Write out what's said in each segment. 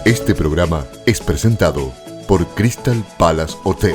Este programa es presentado por Crystal Palace Hotel.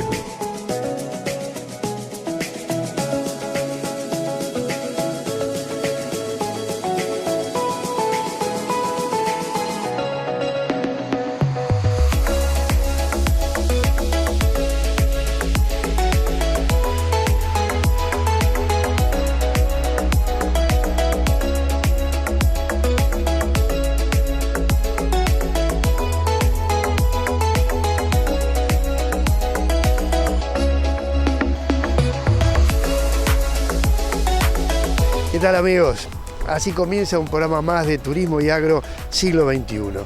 ¿Qué tal, amigos? Así comienza un programa más de Turismo y Agro Siglo XXI.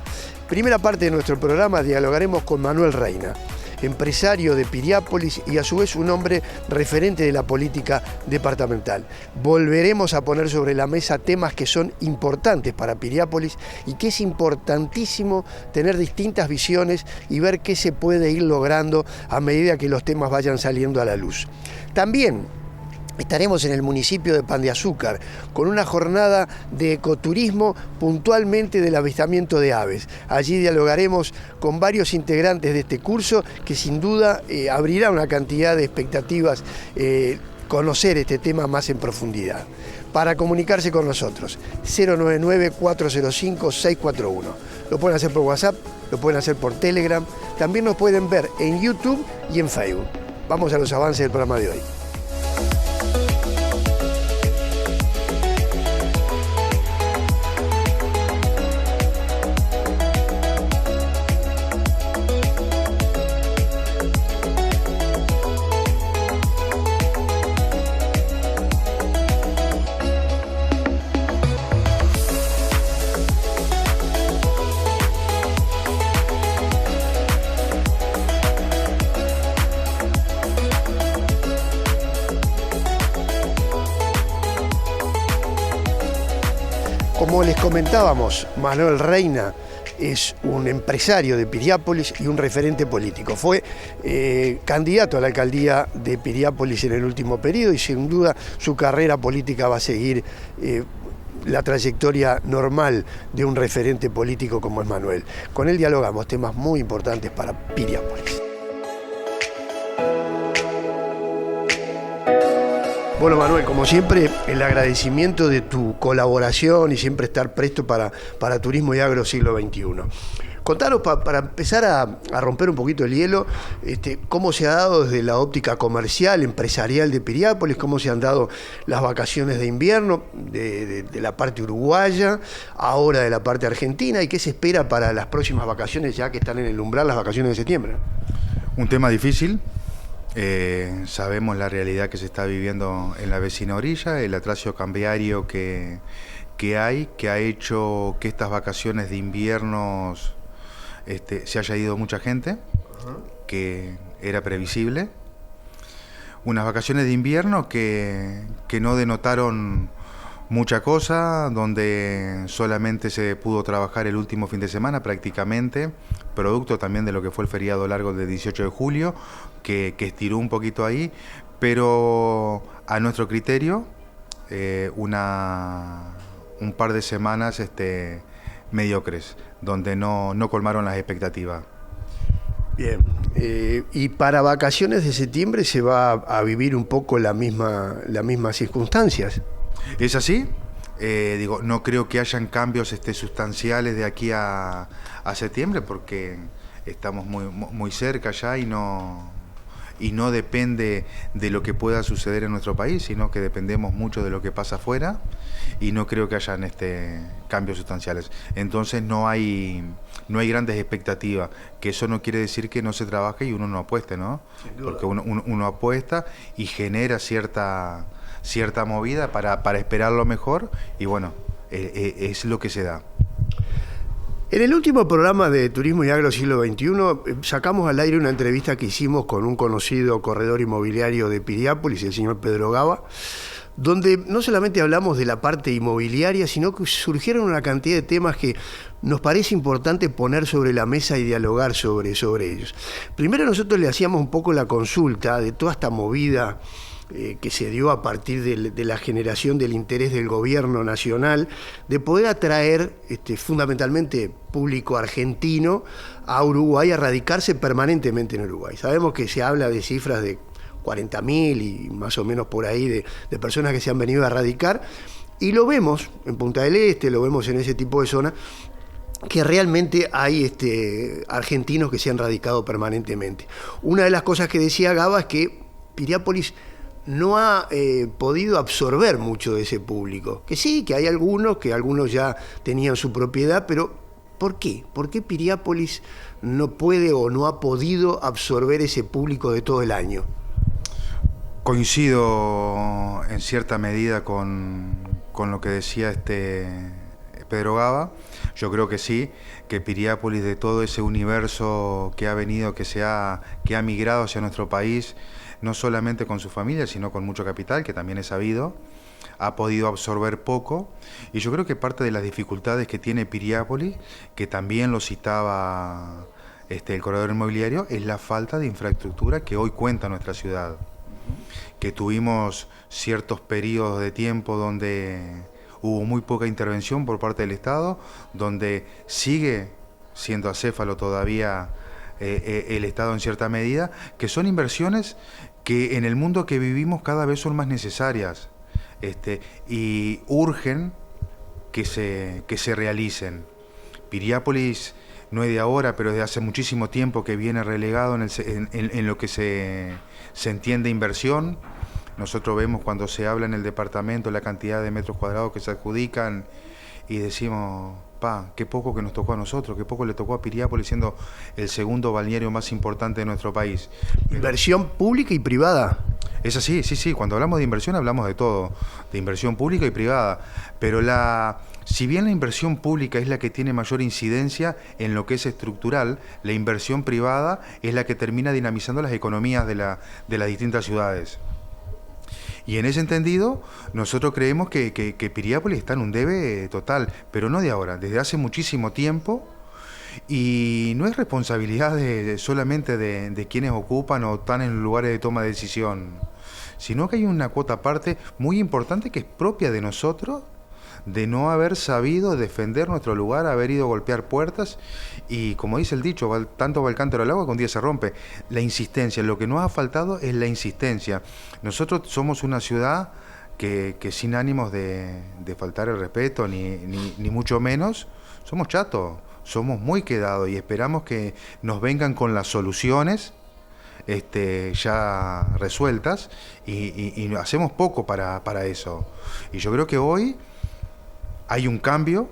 Primera parte de nuestro programa dialogaremos con Manuel Reina, empresario de Piriápolis y a su vez un hombre referente de la política departamental. Volveremos a poner sobre la mesa temas que son importantes para Piriápolis y que es importantísimo tener distintas visiones y ver qué se puede ir logrando a medida que los temas vayan saliendo a la luz. También estaremos en el municipio de Pan de Azúcar con una jornada de ecoturismo puntualmente del avistamiento de aves. Allí dialogaremos con varios integrantes de este curso que sin duda abrirá una cantidad de expectativas conocer este tema más en profundidad. Para comunicarse con nosotros, 099-405-641. Lo pueden hacer por WhatsApp, lo pueden hacer por Telegram, también nos pueden ver en YouTube y en Facebook. Vamos a los avances del programa de hoy. Como les comentábamos, Manuel Reina es un empresario de Piriápolis y un referente político. Fue candidato a la alcaldía de Piriápolis en el último periodo y sin duda su carrera política va a seguir la trayectoria normal de un referente político como es Manuel. Con él dialogamos temas muy importantes para Piriápolis. Bueno, Manuel, como siempre, el agradecimiento de tu colaboración y siempre estar presto para Turismo y Agro Siglo XXI. Contanos, para empezar a romper un poquito el hielo, cómo se ha dado desde la óptica comercial, empresarial de Piriápolis, cómo se han dado las vacaciones de invierno de la parte uruguaya, ahora de la parte argentina, y qué se espera para las próximas vacaciones, ya que están en el umbral las vacaciones de septiembre. Un tema difícil. Sabemos la realidad que se está viviendo en la vecina orilla, el atraso cambiario que ha hecho que estas vacaciones de invierno se haya ido mucha gente, que era previsible. Unas vacaciones de invierno que no denotaron mucha cosa, donde solamente se pudo trabajar el último fin de semana prácticamente, producto también de lo que fue el feriado largo del 18 de julio, que estiró un poquito ahí, pero a nuestro criterio un par de semanas mediocres, donde no colmaron las expectativas. Bien, y para vacaciones de septiembre se va a vivir un poco las mismas circunstancias. ¿Es así? No creo que hayan cambios sustanciales de aquí a septiembre, porque estamos muy cerca ya y no depende de lo que pueda suceder en nuestro país, sino que dependemos mucho de lo que pasa afuera y no creo que hayan cambios sustanciales. Entonces no hay grandes expectativas, que eso no quiere decir que no se trabaje y uno no apueste, ¿no? Porque uno apuesta y genera cierta movida para esperar lo mejor y bueno, es lo que se da. En el último programa de Turismo y Agro Siglo XXI sacamos al aire una entrevista que hicimos con un conocido corredor inmobiliario de Piriápolis, el señor Pedro Gaba, donde no solamente hablamos de la parte inmobiliaria, sino que surgieron una cantidad de temas que nos parece importante poner sobre la mesa y dialogar sobre ellos. Primero nosotros le hacíamos un poco la consulta de toda esta movida que se dio a partir de la generación del interés del gobierno nacional de poder atraer fundamentalmente público argentino a Uruguay, a radicarse permanentemente en Uruguay. Sabemos que se habla de cifras de 40.000 y más o menos por ahí de personas que se han venido a radicar, y lo vemos en Punta del Este, lo vemos en ese tipo de zonas, que realmente hay argentinos que se han radicado permanentemente. Una de las cosas que decía Gaba es que Piriápolis no ha podido absorber mucho de ese público. Que sí, que hay algunos ya tenían su propiedad, pero ¿por qué? ¿Por qué Piriápolis no puede o no ha podido absorber ese público de todo el año? Coincido en cierta medida con lo que decía Pedro Gaba. Yo creo que sí, que Piriápolis, de todo ese universo que ha venido, que ha migrado hacia nuestro país, no solamente con su familia, sino con mucho capital, que también es sabido, ha podido absorber poco. Y yo creo que parte de las dificultades que tiene Piriápolis, que también lo citaba el corredor inmobiliario, es la falta de infraestructura que hoy cuenta nuestra ciudad. Que tuvimos ciertos periodos de tiempo donde hubo muy poca intervención por parte del Estado, donde sigue siendo acéfalo todavía el Estado en cierta medida, que son inversiones que en el mundo que vivimos cada vez son más necesarias, y urgen que se realicen. Piriápolis no es de ahora, pero desde hace muchísimo tiempo que viene relegado en lo que se entiende inversión. Nosotros vemos cuando se habla en el departamento la cantidad de metros cuadrados que se adjudican y decimos, qué poco que nos tocó a nosotros, qué poco le tocó a Piriápolis, siendo el segundo balneario más importante de nuestro país. ¿Inversión pública y privada? Es así, sí. Cuando hablamos de inversión hablamos de todo, de inversión pública y privada. Pero si bien la inversión pública es la que tiene mayor incidencia en lo que es estructural, la inversión privada es la que termina dinamizando las economías de las distintas ciudades. Y en ese entendido, nosotros creemos que Piriápolis está en un debe total, pero no de ahora, desde hace muchísimo tiempo, y no es responsabilidad solamente de quienes ocupan o están en lugares de toma de decisión, sino que hay una cuota aparte muy importante que es propia de nosotros, de no haber sabido defender nuestro lugar, haber ido a golpear puertas, y como dice el dicho, tanto va el cántaro al agua que un día se rompe. La insistencia, lo que nos ha faltado es la insistencia. Nosotros somos una ciudad que sin ánimos de faltar el respeto, ni mucho menos, somos chatos, somos muy quedados, y esperamos que nos vengan con las soluciones ya resueltas, y hacemos poco para eso. Y yo creo que hoy hay un cambio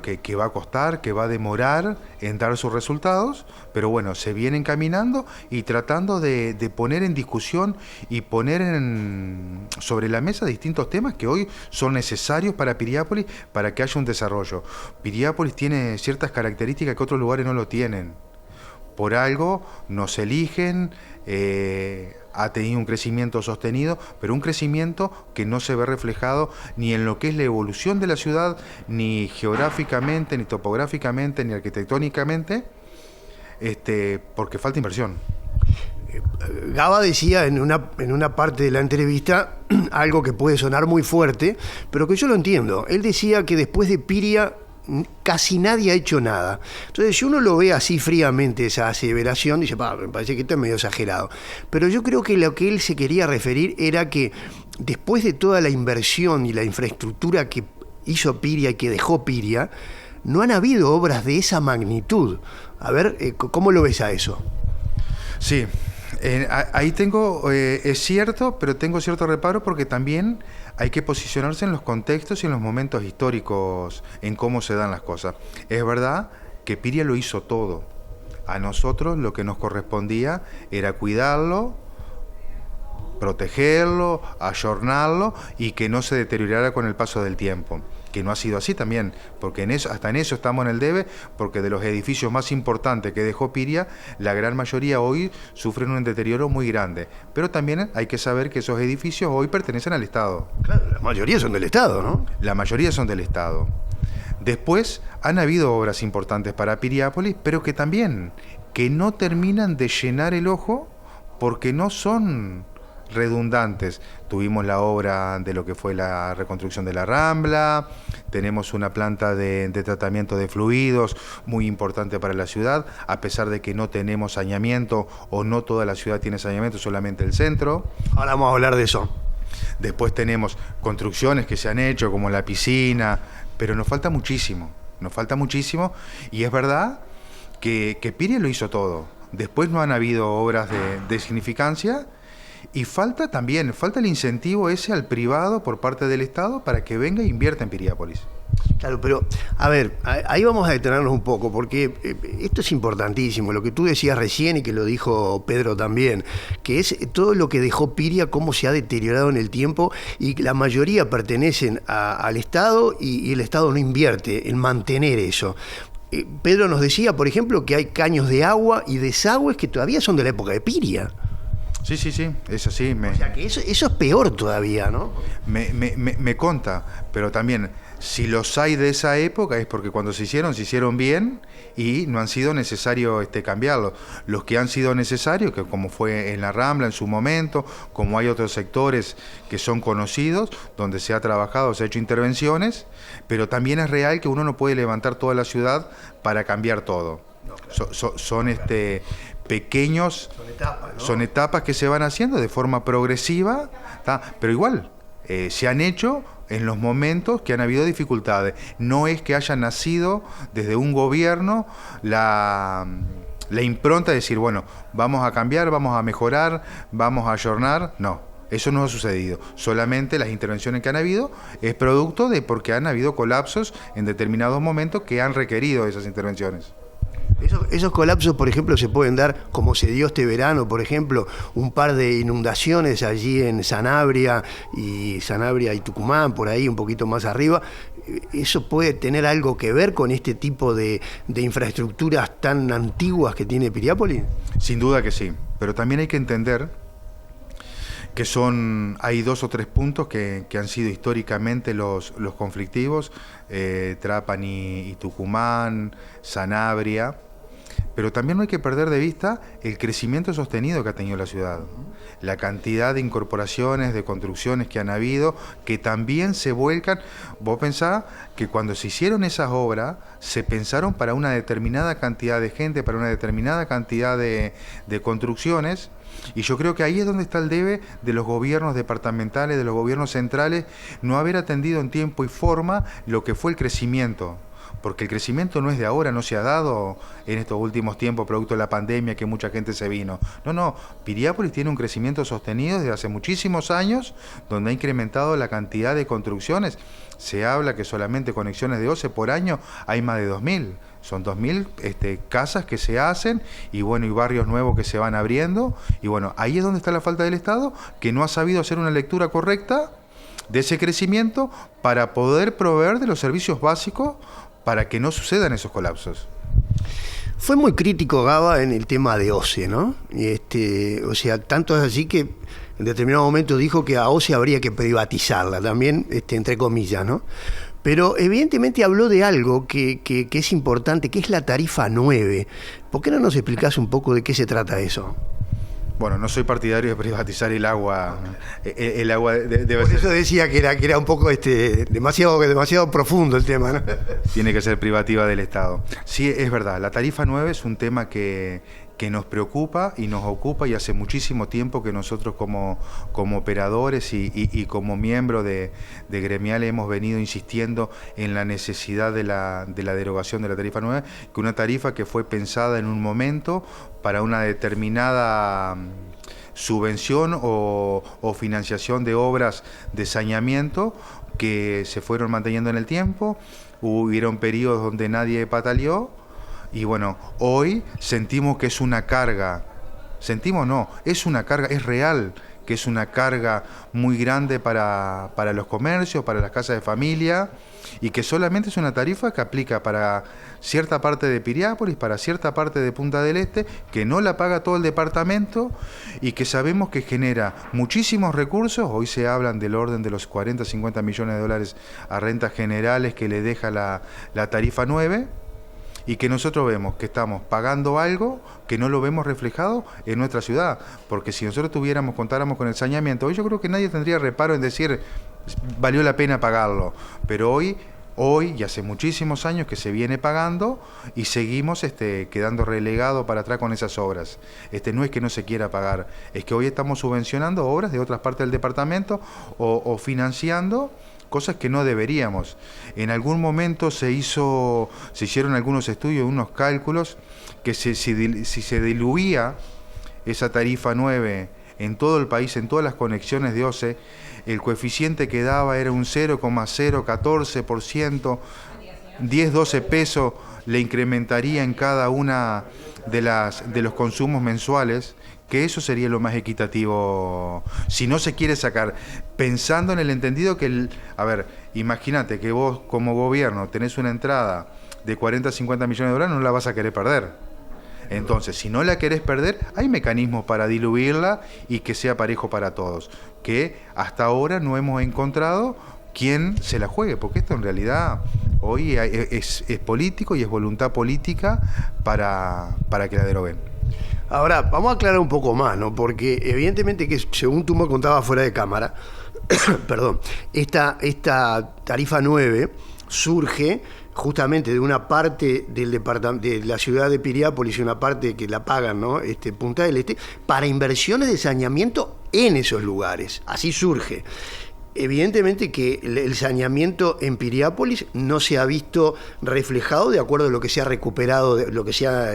que va a costar, que va a demorar en dar sus resultados, pero bueno, se vienen caminando y tratando de poner en discusión y poner sobre la mesa distintos temas que hoy son necesarios para Piriápolis, para que haya un desarrollo. Piriápolis tiene ciertas características que otros lugares no lo tienen. Por algo nos eligen, ha tenido un crecimiento sostenido, pero un crecimiento que no se ve reflejado ni en lo que es la evolución de la ciudad, ni geográficamente, ni topográficamente, ni arquitectónicamente, porque falta inversión. Gaba decía en una parte de la entrevista algo que puede sonar muy fuerte, pero que yo lo entiendo. Él decía que después de Piria casi nadie ha hecho nada. Entonces, si uno lo ve así fríamente, esa aseveración, dice, me parece que esto es medio exagerado. Pero yo creo que lo que él se quería referir era que después de toda la inversión y la infraestructura que hizo Piria y que dejó Piria, no han habido obras de esa magnitud. A ver, ¿cómo lo ves a eso? Sí, ahí es cierto, pero tengo cierto reparo porque también hay que posicionarse en los contextos y en los momentos históricos en cómo se dan las cosas. Es verdad que Piria lo hizo todo. A nosotros lo que nos correspondía era cuidarlo, protegerlo, ayornarlo y que no se deteriorara con el paso del tiempo. Que no ha sido así también, porque hasta en eso estamos en el debe, porque de los edificios más importantes que dejó Piria, la gran mayoría hoy sufren un deterioro muy grande. Pero también hay que saber que esos edificios hoy pertenecen al Estado. Claro, la mayoría son del Estado, ¿no? La mayoría son del Estado. Después han habido obras importantes para Piriápolis, pero que también, que no terminan de llenar el ojo porque no son redundantes. Tuvimos la obra de lo que fue la reconstrucción de la Rambla, tenemos una planta de tratamiento de fluidos muy importante para la ciudad, a pesar de que no tenemos saneamiento o no toda la ciudad tiene saneamiento, solamente el centro. Ahora vamos a hablar de eso. Después tenemos construcciones que se han hecho, como la piscina, pero nos falta muchísimo, y es verdad que Piria lo hizo todo. Después no han habido obras de significancia y falta el incentivo ese al privado por parte del Estado para que venga e invierta en Piriápolis. Claro, pero a ver, ahí vamos a detenernos un poco, porque esto es importantísimo, lo que tú decías recién y que lo dijo Pedro también, que es todo lo que dejó Piria, cómo se ha deteriorado en el tiempo, y la mayoría pertenecen al Estado y el Estado no invierte en mantener eso. Pedro nos decía, por ejemplo, que hay caños de agua y desagües que todavía son de la época de Piria. Sí, es así. O sea que eso es peor todavía, ¿no? Me conta, pero también, si los hay de esa época es porque cuando se hicieron bien y no han sido necesario cambiarlos. Los que han sido necesarios, que como fue en la Rambla en su momento, como hay otros sectores que son conocidos, donde se ha trabajado, se ha hecho intervenciones, pero también es real que uno no puede levantar toda la ciudad para cambiar todo. No, claro. Son pequeños, son etapas que se van haciendo de forma progresiva, pero igual se han hecho en los momentos que han habido dificultades. No es que haya nacido desde un gobierno la impronta de decir, bueno, vamos a cambiar, vamos a mejorar, vamos a ayornar. No, eso no ha sucedido. Solamente las intervenciones que han habido es producto de porque han habido colapsos en determinados momentos que han requerido esas intervenciones. Esos colapsos, por ejemplo, se pueden dar, como se dio este verano, por ejemplo, un par de inundaciones allí en Sanabria y Tucumán, por ahí un poquito más arriba. ¿Eso puede tener algo que ver con este tipo de infraestructuras tan antiguas que tiene Piriápolis? Sin duda que sí, pero también hay que entender que hay 2 o 3 puntos que han sido históricamente los conflictivos, Trapani y Tucumán, Sanabria, pero también no hay que perder de vista el crecimiento sostenido que ha tenido la ciudad, la cantidad de incorporaciones, de construcciones que han habido, que también se vuelcan. Vos pensás que cuando se hicieron esas obras, se pensaron para una determinada cantidad de gente, para una determinada cantidad de construcciones, y yo creo que ahí es donde está el debe de los gobiernos departamentales, de los gobiernos centrales, no haber atendido en tiempo y forma lo que fue el crecimiento. Porque el crecimiento no es de ahora, no se ha dado en estos últimos tiempos producto de la pandemia que mucha gente se vino. No, Piriápolis tiene un crecimiento sostenido desde hace muchísimos años, donde ha incrementado la cantidad de construcciones. Se habla que solamente conexiones de OCE por año hay más de 2.000. Son 2.000 casas que se hacen y barrios nuevos que se van abriendo. Y bueno, ahí es donde está la falta del Estado, que no ha sabido hacer una lectura correcta de ese crecimiento para poder proveer de los servicios básicos para que no sucedan esos colapsos. Fue muy crítico Gaba en el tema de OCE, ¿no? O sea, tanto es así que en determinado momento dijo que a OCE habría que privatizarla, también entre comillas, ¿no? Pero evidentemente habló de algo que es importante, que es la tarifa 9. ¿Por qué no nos explicás un poco de qué se trata eso? Bueno, no soy partidario de privatizar el agua. El agua debe Por eso decía que era un poco demasiado profundo el tema, ¿no? Tiene que ser privativa del Estado. Sí, es verdad, la tarifa 9 es un tema que nos preocupa y nos ocupa, y hace muchísimo tiempo que nosotros como operadores y como miembros de gremiales hemos venido insistiendo en la necesidad de la derogación de la tarifa 9, que una tarifa que fue pensada en un momento para una determinada subvención o financiación de obras de saneamiento que se fueron manteniendo en el tiempo. Hubieron periodos donde nadie pataleó. Y bueno, hoy sentimos que es una carga, es una carga, es real que es una carga muy grande para los comercios, para las casas de familia, y que solamente es una tarifa que aplica para cierta parte de Piriápolis, para cierta parte de Punta del Este, que no la paga todo el departamento y que sabemos que genera muchísimos recursos. Hoy se hablan del orden de los 40, 50 millones de dólares a rentas generales que le deja la tarifa 9. y que nosotros vemos que estamos pagando algo que no lo vemos reflejado en nuestra ciudad, porque si nosotros contáramos con el saneamiento, hoy yo creo que nadie tendría reparo en decir valió la pena pagarlo, pero hoy y hace muchísimos años que se viene pagando y seguimos quedando relegados para atrás con esas obras. No es que no se quiera pagar, es que hoy estamos subvencionando obras de otras partes del departamento o financiando cosas que no deberíamos. En algún momento se hicieron algunos estudios, unos cálculos, que si se diluía esa tarifa 9 en todo el país, en todas las conexiones de OCE, el coeficiente que daba era un 0,014%, 10-12 pesos le incrementaría en cada una de los consumos mensuales, que eso sería lo más equitativo, si no se quiere sacar, pensando en el entendido que, imagínate que vos como gobierno tenés una entrada de 40 a 50 millones de dólares, no la vas a querer perder. Entonces, si no la querés perder, hay mecanismos para diluirla y que sea parejo para todos, que hasta ahora no hemos encontrado quien se la juegue, porque esto en realidad hoy es político y es voluntad política para que la deroguen. Ahora, vamos a aclarar un poco más, ¿no? Porque evidentemente que, según tú me contabas fuera de cámara, perdón, esta tarifa 9 surge justamente de una parte del departamento de la ciudad de Piriápolis y una parte que la pagan, ¿no? Punta del Este, para inversiones de saneamiento en esos lugares. Así surge. Evidentemente que el saneamiento en Piriápolis no se ha visto reflejado de acuerdo a lo que se ha recuperado, lo que se ha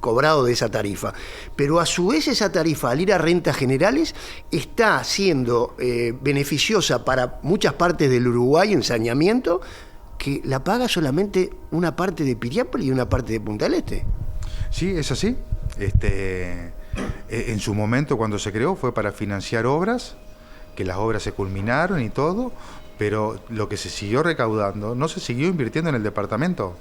cobrado de esa tarifa. Pero a su vez esa tarifa, al ir a rentas generales, está siendo beneficiosa para muchas partes del Uruguay en saneamiento, que la paga solamente una parte de Piriápolis y una parte de Punta del Este. Sí, es así. En su momento, cuando se creó, fue para financiar obras, que las obras se culminaron y todo, pero lo que se siguió recaudando no se siguió invirtiendo en el departamento.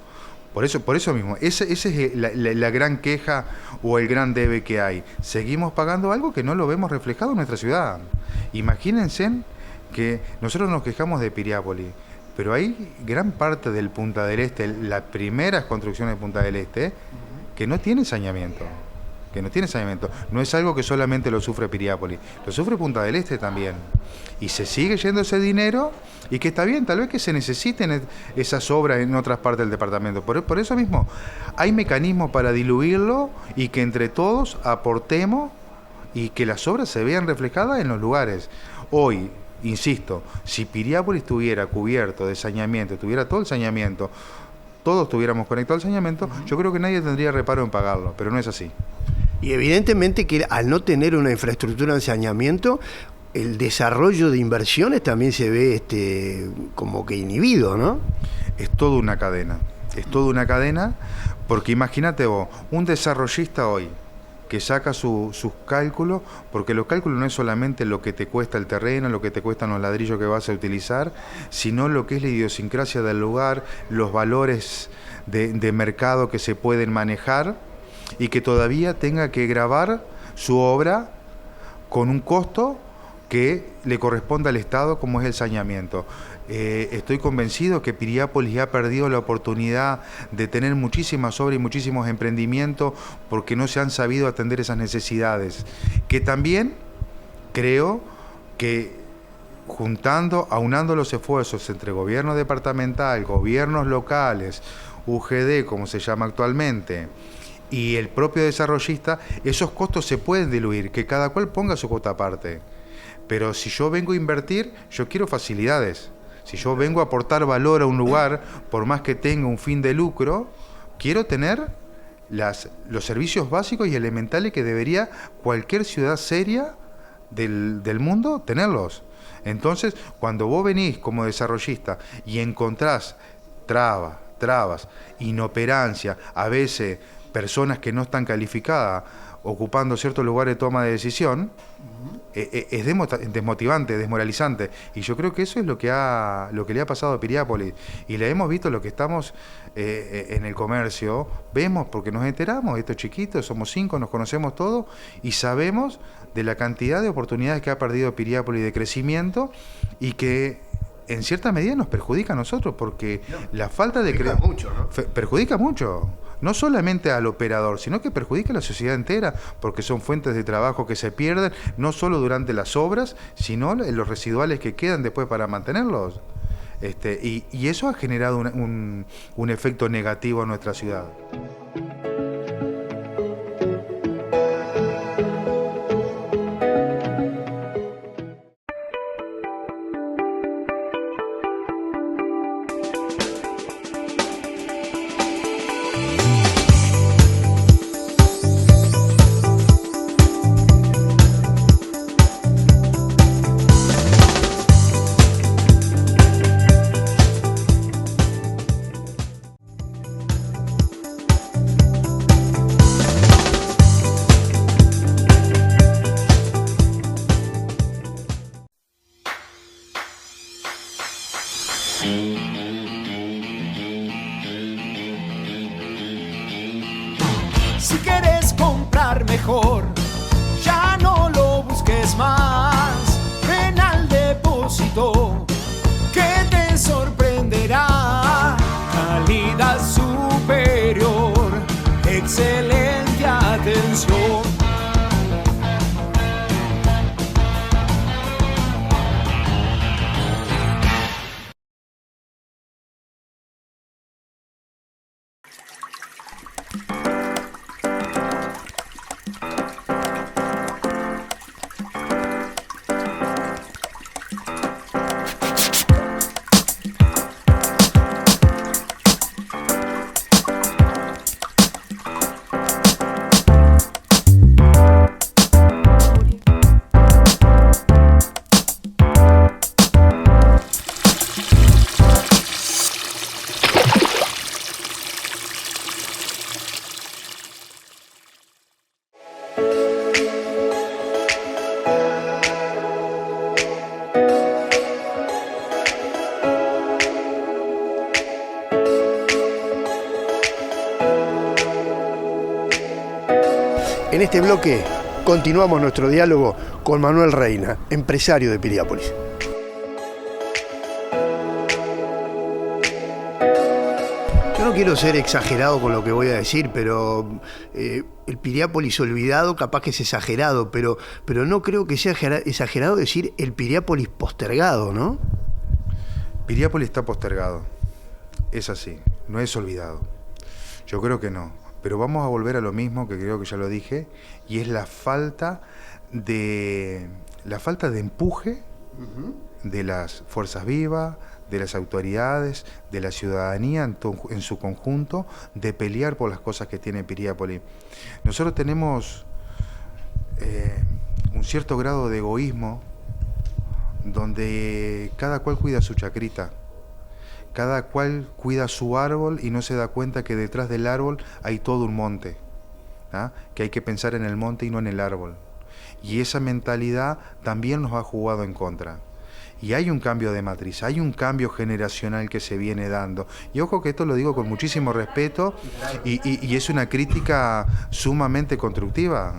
Por eso mismo, esa es la gran queja o el gran debe que hay. Seguimos pagando algo que no lo vemos reflejado en nuestra ciudad. Imagínense que nosotros nos quejamos de Piriápolis, pero hay gran parte del Punta del Este, las primeras construcciones de Punta del Este, que no tienen saneamiento. No es algo que solamente lo sufre Piriápolis, lo sufre Punta del Este también. Y se sigue yendo ese dinero, y que está bien, tal vez que se necesiten esas obras en otras partes del departamento. Por eso mismo, hay mecanismos para diluirlo y que entre todos aportemos y que las obras se vean reflejadas en los lugares. Hoy, insisto, si Piriápolis estuviera cubierto de saneamiento, tuviera todo el saneamiento, todos estuviéramos conectados al saneamiento, yo creo que nadie tendría reparo en pagarlo, pero no es así. Y evidentemente que al no tener una infraestructura de saneamiento, el desarrollo de inversiones también se ve como que inhibido, ¿no? Es toda una cadena, porque imagínate vos, un desarrollista hoy que saca sus cálculos, porque los cálculos no es solamente lo que te cuesta el terreno, lo que te cuestan los ladrillos que vas a utilizar, sino lo que es la idiosincrasia del lugar, los valores de mercado que se pueden manejar, y que todavía tenga que gravar su obra con un costo que le corresponda al Estado, como es el saneamiento. Estoy convencido que Piriápolis ha perdido la oportunidad de tener muchísimas obras y muchísimos emprendimientos porque no se han sabido atender esas necesidades, que también creo que aunando los esfuerzos entre gobierno departamental, gobiernos locales, UGD, como se llama actualmente, y el propio desarrollista, esos costos se pueden diluir, que cada cual ponga su cuota aparte. Pero si yo vengo a invertir, yo quiero facilidades. Si yo vengo a aportar valor a un lugar, por más que tenga un fin de lucro, quiero tener los servicios básicos y elementales que debería cualquier ciudad seria del mundo tenerlos. Entonces, cuando vos venís como desarrollista y encontrás trabas, inoperancia, a veces personas que no están calificadas ocupando ciertos lugares de toma de decisión, es desmotivante, desmoralizante, y yo creo que eso es lo que le ha pasado a Piriápolis, y le hemos visto lo que estamos en el comercio, vemos porque nos enteramos, estos chiquitos, somos 5, nos conocemos todos, y sabemos de la cantidad de oportunidades que ha perdido Piriápolis de crecimiento, y que en cierta medida nos perjudica a nosotros, porque la falta de Perjudica mucho, ¿no? perjudica mucho, no solamente al operador, sino que perjudica a la sociedad entera, porque son fuentes de trabajo que se pierden, no solo durante las obras, sino en los residuales que quedan después para mantenerlos. Y eso ha generado un efecto negativo en nuestra ciudad. Si quieres comprar mejor, ya no lo busques más. Ven al depósito que te sorprenderá. Calidad superior, excelente atención. En este bloque continuamos nuestro diálogo con Manuel Reina, empresario de Piriápolis. Yo no quiero ser exagerado con lo que voy a decir, pero el Piriápolis olvidado capaz que es exagerado, pero no creo que sea exagerado decir el Piriápolis postergado, ¿no? Piriápolis está postergado, es así, no es olvidado. Yo creo que no. Pero vamos a volver a lo mismo, que creo que ya lo dije, y es la falta de empuje de las fuerzas vivas, de las autoridades, de la ciudadanía en su conjunto, de pelear por las cosas que tiene Piriápolis. Nosotros tenemos un cierto grado de egoísmo, donde cada cual cuida su chacrita. Cada cual cuida su árbol y no se da cuenta que detrás del árbol hay todo un monte, ¿ah? Que hay que pensar en el monte y no en el árbol. Y esa mentalidad también nos ha jugado en contra. Y hay un cambio de matriz, hay un cambio generacional que se viene dando. Y ojo que esto lo digo con muchísimo respeto y es una crítica sumamente constructiva.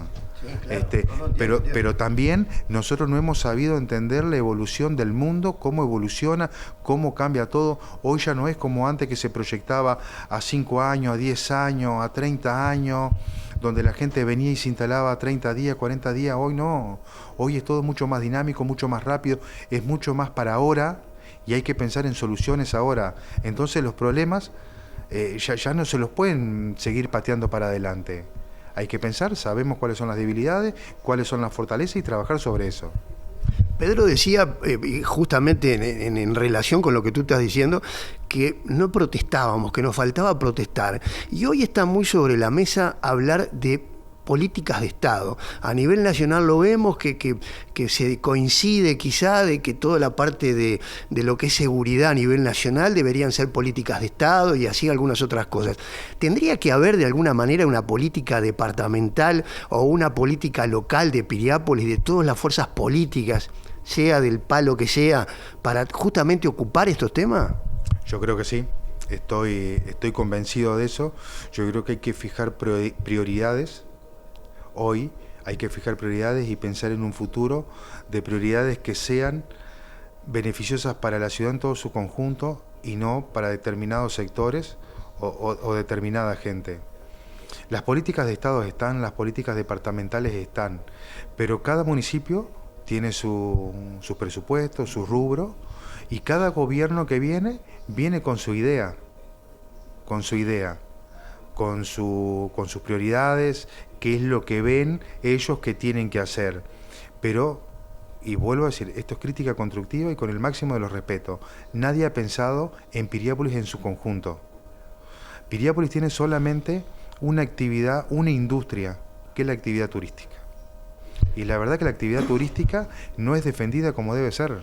Pero también nosotros no hemos sabido entender la evolución del mundo, cómo evoluciona, cómo cambia todo. Hoy ya no es como antes, que se proyectaba a 5 años, a 10 años, a 30 años, donde la gente venía y se instalaba 30 días, 40 días. Hoy no, hoy es todo mucho más dinámico, mucho más rápido, es mucho más para ahora y hay que pensar en soluciones ahora. Entonces los problemas ya no se los pueden seguir pateando para adelante. Hay que pensar, sabemos cuáles son las debilidades, cuáles son las fortalezas y trabajar sobre eso. Pedro decía, justamente en relación con lo que tú estás diciendo, que no protestábamos, que nos faltaba protestar. Y hoy está muy sobre la mesa hablar de políticas de Estado. A nivel nacional lo vemos que se coincide quizá de que toda la parte de lo que es seguridad a nivel nacional deberían ser políticas de Estado y así algunas otras cosas. ¿Tendría que haber de alguna manera una política departamental o una política local de Piriápolis, de todas las fuerzas políticas, sea del palo que sea, para justamente ocupar estos temas? Yo creo que sí. Estoy convencido de eso. Yo creo que hay que fijar prioridades. Hoy hay que fijar prioridades y pensar en un futuro de prioridades que sean beneficiosas para la ciudad en todo su conjunto y no para determinados sectores o determinada gente. Las políticas de Estado están, las políticas departamentales están, pero cada municipio tiene su presupuesto, su rubro, y cada gobierno que viene con su idea, con sus prioridades, qué es lo que ven ellos que tienen que hacer. Pero, y vuelvo a decir, esto es crítica constructiva y con el máximo de los respetos, nadie ha pensado en Piriápolis en su conjunto. Piriápolis tiene solamente una actividad, una industria, que es la actividad turística. Y la verdad que la actividad turística no es defendida como debe ser.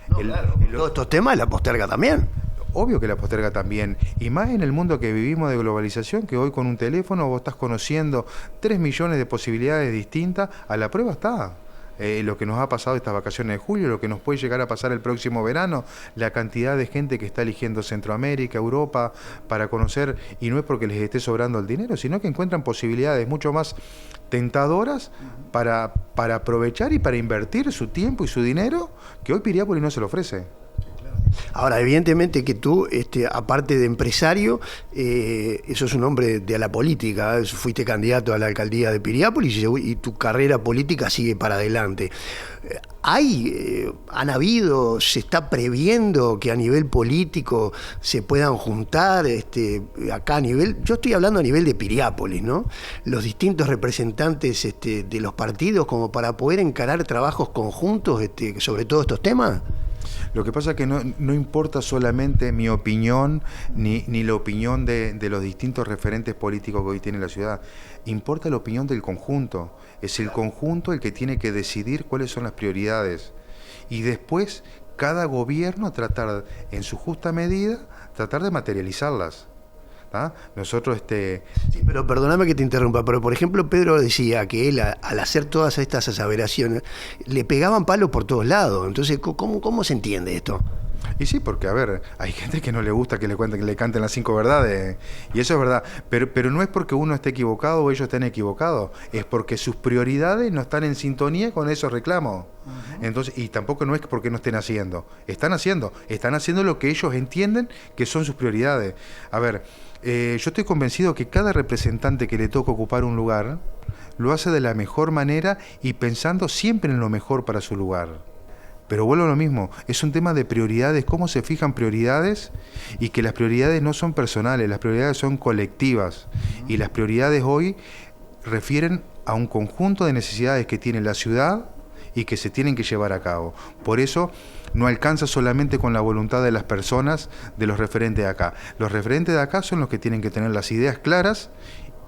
No, claro, todos estos temas la posterga también. Obvio que la posterga también, y más en el mundo que vivimos de globalización, que hoy con un teléfono vos estás conociendo 3 millones de posibilidades distintas. A la prueba está lo que nos ha pasado estas vacaciones de julio, lo que nos puede llegar a pasar el próximo verano, la cantidad de gente que está eligiendo Centroamérica, Europa, para conocer, y no es porque les esté sobrando el dinero, sino que encuentran posibilidades mucho más tentadoras para aprovechar y para invertir su tiempo y su dinero, que hoy Piriápolis no se lo ofrece. Ahora, evidentemente que tú, aparte de empresario, sos un hombre de la política, fuiste candidato a la alcaldía de Piriápolis y tu carrera política sigue para adelante. Se está previendo que a nivel político se puedan juntar, acá a nivel, yo estoy hablando a nivel de Piriápolis, ¿no? Los distintos representantes de los partidos, como para poder encarar trabajos conjuntos sobre todos estos temas. Lo que pasa es que no importa solamente mi opinión ni la opinión de los distintos referentes políticos que hoy tiene la ciudad. Importa la opinión del conjunto. Es el conjunto el que tiene que decidir cuáles son las prioridades. Y después, cada gobierno tratar, en su justa medida, tratar de materializarlas. ¿Ah? Nosotros Sí, pero perdóname que te interrumpa, pero por ejemplo Pedro decía que él al hacer todas estas aseveraciones le pegaban palos por todos lados. Entonces, ¿cómo se entiende esto? Y sí, porque a ver, hay gente que no le gusta que le cuenten, que le canten las 5 verdades, y eso es verdad, pero no es porque uno esté equivocado o ellos estén equivocados, es porque sus prioridades no están en sintonía con esos reclamos. Entonces, y tampoco no es porque no estén haciendo lo que ellos entienden que son sus prioridades. A ver, yo estoy convencido que cada representante que le toca ocupar un lugar lo hace de la mejor manera y pensando siempre en lo mejor para su lugar. Pero vuelvo a lo mismo, es un tema de prioridades, cómo se fijan prioridades, y que las prioridades no son personales, las prioridades son colectivas, y las prioridades hoy refieren a un conjunto de necesidades que tiene la ciudad y que se tienen que llevar a cabo. Por eso no alcanza solamente con la voluntad de las personas, de los referentes de acá. Los referentes de acá son los que tienen que tener las ideas claras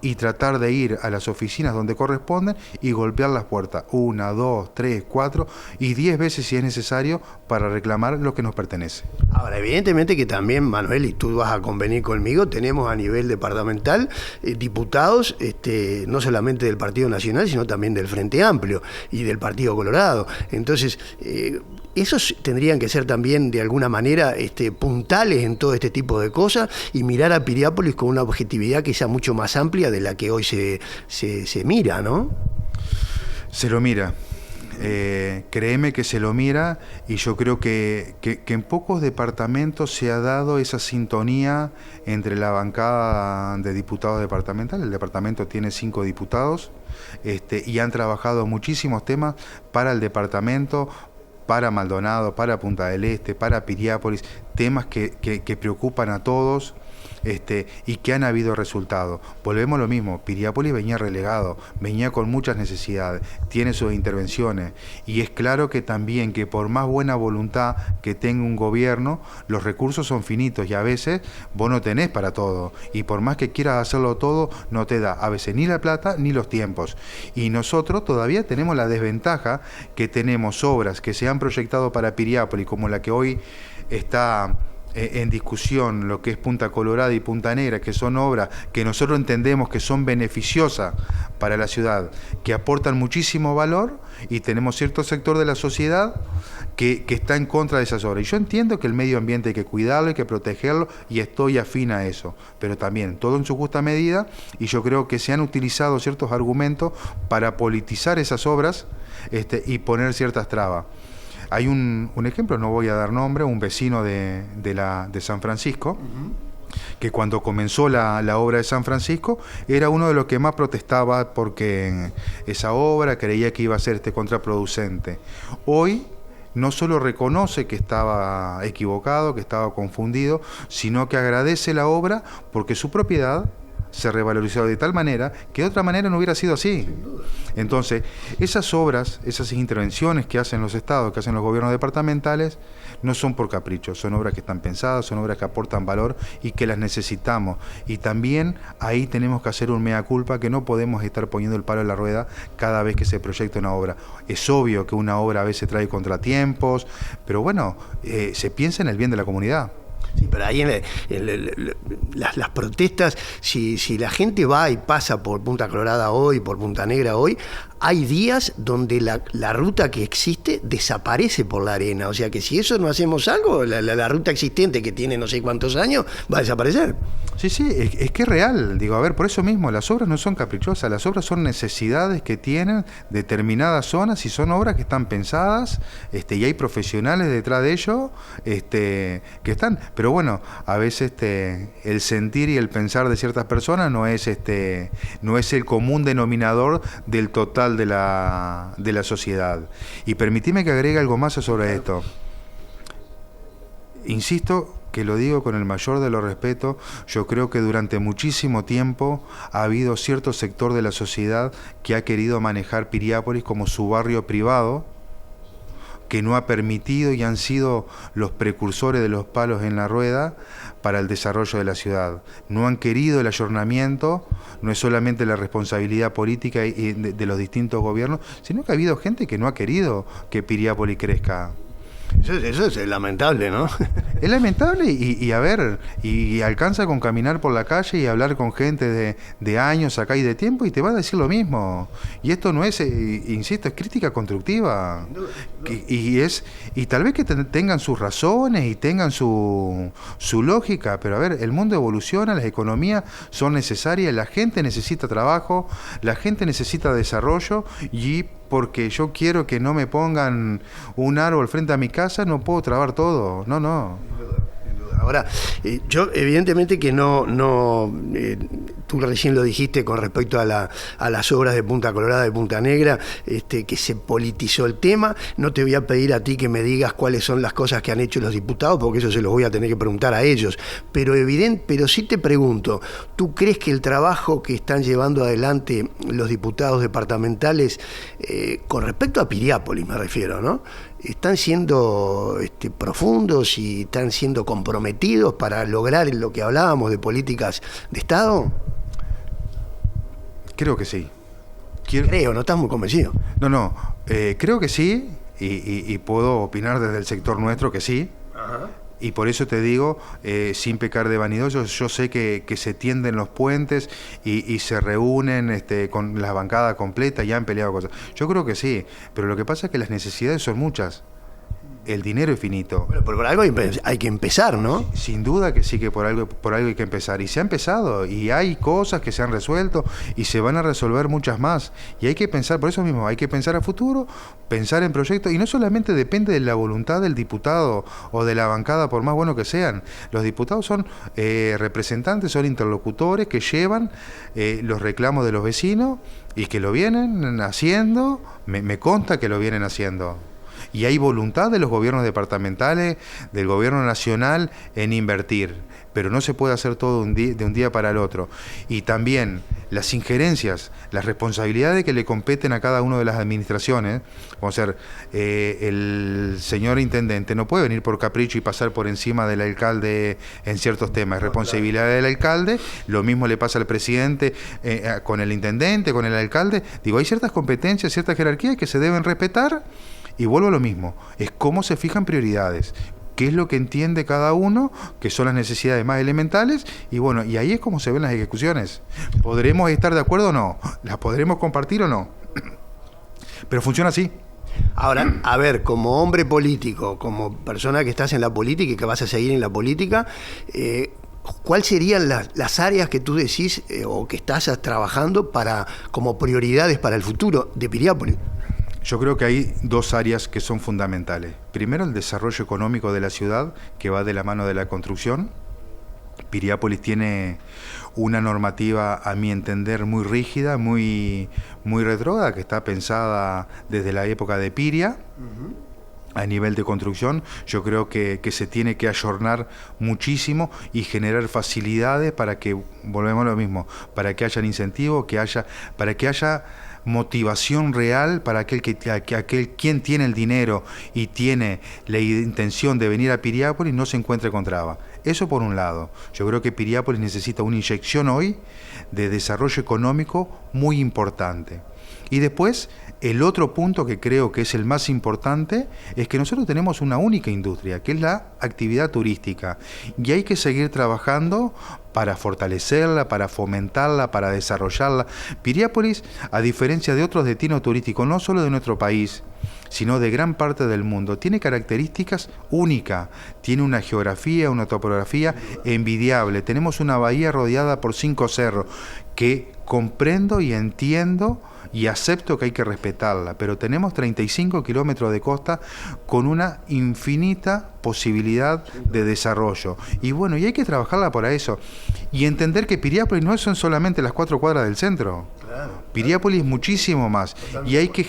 y tratar de ir a las oficinas donde corresponden y golpear las puertas 1, 2, 3, 4 y 10 veces si es necesario para reclamar lo que nos pertenece. Ahora, evidentemente que también, Manuel, y tú vas a convenir conmigo, tenemos a nivel departamental diputados, no solamente del Partido Nacional, sino también del Frente Amplio y del Partido Colorado. Entonces, esos tendrían que ser también de alguna manera puntales en todo este tipo de cosas y mirar a Piriápolis con una objetividad que sea mucho más amplia de la que hoy se mira, ¿no? Se lo mira. Créeme que se lo mira, y yo creo que en pocos departamentos se ha dado esa sintonía entre la bancada de diputados departamentales. El departamento tiene 5 diputados y han trabajado muchísimos temas para el departamento, para Maldonado, para Punta del Este, para Piriápolis, temas que preocupan a todos. Y que han habido resultados. Volvemos a lo mismo, Piriápolis venía relegado, venía con muchas necesidades, tiene sus intervenciones, y es claro que también que por más buena voluntad que tenga un gobierno, los recursos son finitos y a veces vos no tenés para todo, y por más que quieras hacerlo todo, no te da a veces ni la plata ni los tiempos. Y nosotros todavía tenemos la desventaja que tenemos obras que se han proyectado para Piriápolis, como la que hoy está en discusión, lo que es Punta Colorada y Punta Negra, que son obras que nosotros entendemos que son beneficiosas para la ciudad, que aportan muchísimo valor, y tenemos cierto sector de la sociedad que está en contra de esas obras. Y yo entiendo que el medio ambiente hay que cuidarlo, hay que protegerlo, y estoy afín a eso, pero también todo en su justa medida, y yo creo que se han utilizado ciertos argumentos para politizar esas obras y poner ciertas trabas. Hay un ejemplo, no voy a dar nombre, un vecino de San Francisco, que cuando comenzó la obra de San Francisco era uno de los que más protestaba porque esa obra creía que iba a ser contraproducente. Hoy no solo reconoce que estaba equivocado, que estaba confundido, sino que agradece la obra porque su propiedad se revalorizó de tal manera que de otra manera no hubiera sido así. Entonces, esas obras, esas intervenciones que hacen los estados, que hacen los gobiernos departamentales, no son por capricho, son obras que están pensadas, son obras que aportan valor y que las necesitamos. Y también ahí tenemos que hacer un mea culpa, que no podemos estar poniendo el palo en la rueda cada vez que se proyecta una obra. Es obvio que una obra a veces trae contratiempos, pero bueno, se piensa en el bien de la comunidad. Sí, pero ahí las protestas, si la gente va y pasa por Punta Colorada hoy, por Punta Negra hoy, hay días donde la ruta que existe desaparece por la arena. O sea que si eso no hacemos algo, la ruta existente que tiene no sé cuántos años va a desaparecer. Sí, es que es real. Digo, a ver, por eso mismo, las obras no son caprichosas, las obras son necesidades que tienen determinadas zonas y son obras que están pensadas, y hay profesionales detrás de ello, que están. Pero bueno, a veces el sentir y el pensar de ciertas personas no es el común denominador del total de la sociedad. Y permitime que agregue algo más sobre esto. Insisto que lo digo con el mayor de los respetos, yo creo que durante muchísimo tiempo ha habido cierto sector de la sociedad que ha querido manejar Piriápolis como su barrio privado, que no ha permitido y han sido los precursores de los palos en la rueda para el desarrollo de la ciudad. No han querido el ayornamiento, no es solamente la responsabilidad política de los distintos gobiernos, sino que ha habido gente que no ha querido que Piriápolis crezca. Eso es lamentable, ¿no? Es lamentable y alcanza con caminar por la calle y hablar con gente de años acá y de tiempo y te va a decir lo mismo. Y esto no es, insisto, es crítica constructiva. Y tal vez que tengan sus razones y tengan su lógica, pero a ver, el mundo evoluciona, las economías son necesarias, la gente necesita trabajo, la gente necesita desarrollo y porque yo quiero que no me pongan un árbol frente a mi casa, no puedo trabar todo. No. Ahora, yo evidentemente que tú recién lo dijiste con respecto a las obras de Punta Colorada, de Punta Negra, que se politizó el tema. No te voy a pedir a ti que me digas cuáles son las cosas que han hecho los diputados, porque eso se los voy a tener que preguntar a ellos. Pero sí te pregunto, ¿tú crees que el trabajo que están llevando adelante los diputados departamentales, con respecto a Piriápolis me refiero, ¿no?, están siendo profundos y están siendo comprometidos para lograr lo que hablábamos de políticas de Estado? Creo que sí. No estás muy convencido. No, creo que sí y puedo opinar desde el sector nuestro que sí. Ajá. Y por eso te digo, sin pecar de vanidoso, yo sé que se tienden los puentes y se reúnen con la bancada completa y han peleado cosas. Yo creo que sí, pero lo que pasa es que las necesidades son muchas. El dinero es finito. Pero por algo hay que empezar, ¿no? Sin duda que sí, que por algo hay que empezar. Y se ha empezado, y hay cosas que se han resuelto, y se van a resolver muchas más. Y hay que pensar, por eso mismo, hay que pensar a futuro, pensar en proyectos, y no solamente depende de la voluntad del diputado o de la bancada, por más bueno que sean. Los diputados son representantes, son interlocutores que llevan los reclamos de los vecinos, y que lo vienen haciendo, me consta que lo vienen haciendo. Y hay voluntad de los gobiernos departamentales, del gobierno nacional en invertir, pero no se puede hacer todo de un día para el otro. Y también las injerencias, las responsabilidades que le competen a cada una de las administraciones, como ser el señor intendente no puede venir por capricho y pasar por encima del alcalde en ciertos temas, es responsabilidad del alcalde, lo mismo le pasa al presidente con el intendente, con el alcalde. Digo, hay ciertas competencias, ciertas jerarquías que se deben respetar. Y vuelvo a lo mismo, es cómo se fijan prioridades, qué es lo que entiende cada uno, que son las necesidades más elementales, y bueno, y ahí es como se ven las ejecuciones. ¿Podremos estar de acuerdo o no? ¿Las podremos compartir o no? Pero funciona así. Ahora, a ver, como hombre político, como persona que estás en la política y que vas a seguir en la política, ¿cuáles serían las áreas que tú decís o que estás trabajando como prioridades para el futuro de Piriápolis? Yo creo que hay dos áreas que son fundamentales. Primero, el desarrollo económico de la ciudad, que va de la mano de la construcción. Piriápolis tiene una normativa, a mi entender, muy rígida, muy retrógrada, que está pensada desde la época de Piria. A nivel de construcción, yo creo que se tiene que ayornar muchísimo y generar facilidades para que, volvemos a lo mismo, para que haya incentivos, para que haya motivación real para aquel quien tiene el dinero y tiene la intención de venir a Piriápolis no se encuentre con traba. Eso por un lado. Yo creo que Piriápolis necesita una inyección hoy de desarrollo económico muy importante. Y después, el otro punto que creo que es el más importante es que nosotros tenemos una única industria, que es la actividad turística. Y hay que seguir trabajando para fortalecerla, para fomentarla, para desarrollarla. Piriápolis, a diferencia de otros destinos turísticos, no solo de nuestro país, sino de gran parte del mundo, tiene características únicas, tiene una geografía, una topografía envidiable. Tenemos una bahía rodeada por 5 cerros, que comprendo y entiendo y acepto que hay que respetarla, pero tenemos 35 kilómetros de costa con una infinita posibilidad de desarrollo. Y bueno, y hay que trabajarla para eso. Y entender que Piriápolis no son solamente las 4 cuadras del centro. Claro. Piriápolis es muchísimo más. Y hay que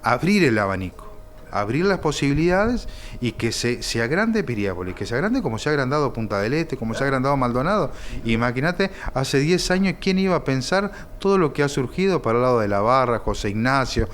abrir el abanico, abrir las posibilidades y que se agrande Piriápolis, que se agrande como se ha agrandado Punta del Este, como se ha agrandado Maldonado. Imagínate, hace 10 años, ¿quién iba a pensar todo lo que ha surgido para el lado de La Barra, José Ignacio,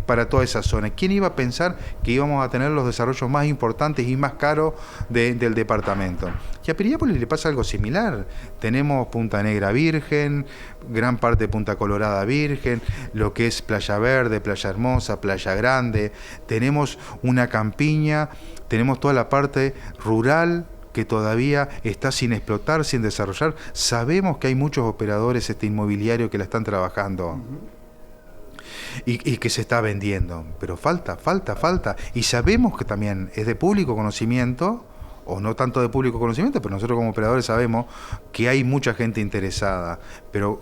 para toda esa zona? ¿Quién iba a pensar que íbamos a tener los desarrollos más importantes y más caros del departamento? Y a Piriápolis le pasa algo similar. Tenemos Punta Negra Virgen, gran parte de Punta Colorada Virgen, lo que es Playa Verde, Playa Hermosa, Playa Grande. Tenemos una campiña, tenemos toda la parte rural que todavía está sin explotar, sin desarrollar. Sabemos que hay muchos operadores inmobiliarios que la están trabajando. Y que se está vendiendo, pero falta. Y sabemos que también es de público conocimiento, o no tanto de público conocimiento, pero nosotros como operadores sabemos que hay mucha gente interesada, pero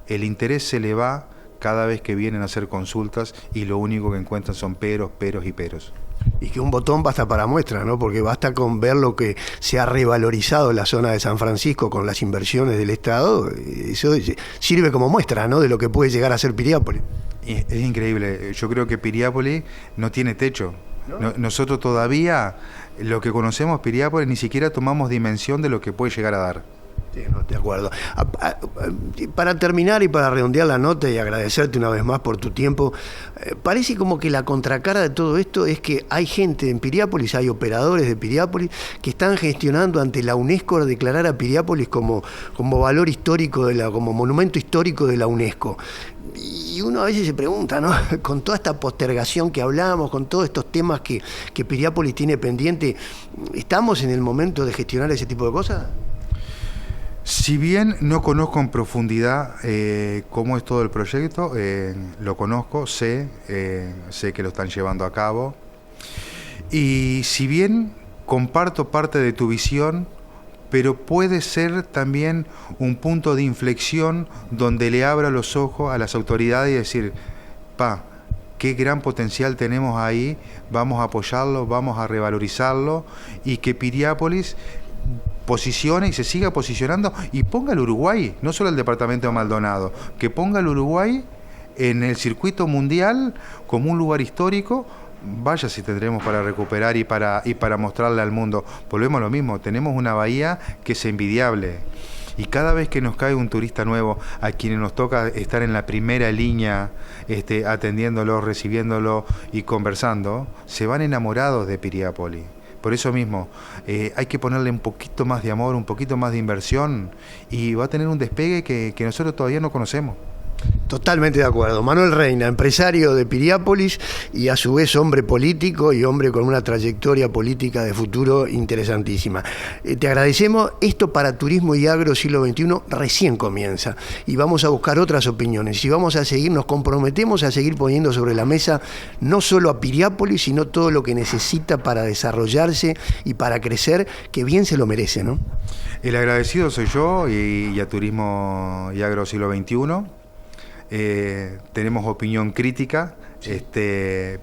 el interés se le va cada vez que vienen a hacer consultas y lo único que encuentran son peros. Y que un botón basta para muestra, ¿no? Porque basta con ver lo que se ha revalorizado en la zona de San Francisco con las inversiones del Estado. Eso sirve como muestra, ¿no?, de lo que puede llegar a ser Piriápolis. Es increíble. Yo creo que Piriápolis no tiene techo. ¿No? Nosotros todavía, lo que conocemos Piriápolis, ni siquiera tomamos dimensión de lo que puede llegar a dar. Sí, no, de acuerdo. Para terminar y para redondear la nota y agradecerte una vez más por tu tiempo, parece como que la contracara de todo esto es que hay gente en Piriápolis, hay operadores de Piriápolis que están gestionando ante la UNESCO declarar a Piriápolis como valor histórico, como monumento histórico de la UNESCO. Y uno a veces se pregunta, ¿no?, con toda esta postergación que hablamos, con todos estos temas que Piriápolis tiene pendiente, ¿estamos en el momento de gestionar ese tipo de cosas? Si bien no conozco en profundidad cómo es todo el proyecto, lo conozco, sé que lo están llevando a cabo. Y si bien comparto parte de tu visión, pero puede ser también un punto de inflexión donde le abra los ojos a las autoridades y decir, qué gran potencial tenemos ahí, vamos a apoyarlo, vamos a revalorizarlo, y que Piriápolis posicione y se siga posicionando y ponga al Uruguay, no solo el departamento de Maldonado, que ponga al Uruguay en el circuito mundial como un lugar histórico. Vaya si tendremos para recuperar y para mostrarle al mundo. Volvemos a lo mismo, tenemos una bahía que es envidiable. Y cada vez que nos cae un turista nuevo, a quienes nos toca estar en la primera línea, atendiéndolo, recibiéndolo y conversando, se van enamorados de Piriápolis. Por eso mismo, hay que ponerle un poquito más de amor, un poquito más de inversión, y va a tener un despegue que nosotros todavía no conocemos. Totalmente de acuerdo. Manuel Reina, empresario de Piriápolis y a su vez hombre político y hombre con una trayectoria política de futuro interesantísima. Te agradecemos. Esto para Turismo y Agro Siglo XXI recién comienza y vamos a buscar otras opiniones y vamos a seguir, nos comprometemos a seguir poniendo sobre la mesa no solo a Piriápolis, sino todo lo que necesita para desarrollarse y para crecer, que bien se lo merece, ¿no? El agradecido soy yo y a Turismo y Agro Siglo XXI. tenemos opinión crítica,